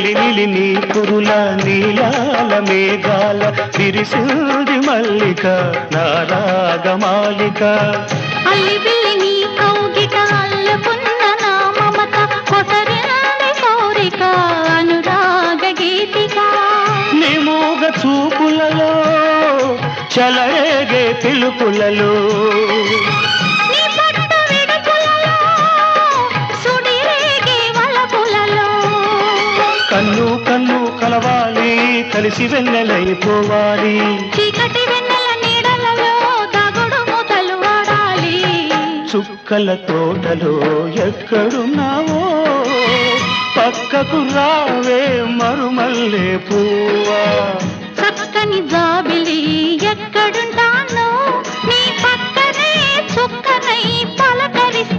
నీలి నీలి నీ కురుల నీలాల మేఘాల విరిసింది మల్లిక నా రాగమాలిక అల్లి బిల్లి నీ కౌగిట అల్లుకున్న నా మమత కొసరింది కోరిక అనురాగ గీతిక నీ మూగ చూపులలో చలరేగే పిలుపులలో నీ పట్టు విడుపులలో సుడిరేగే వలపులలో కన్ను కన్ను కలవాలి కలిసి వెన్నెలైపోవాలి చీకటి వెన్నెల నీడలలో దాగుడు మూతలు ఆడాలి చుక్కల తోటలో ఎక్కడున్నావో పక్కకు రావే మరుమల్లే పువ్వా చక్కని జాబిలి ఎక్కడుంటానో నీ పక్కనే చుక్కనై పలకరిస్తా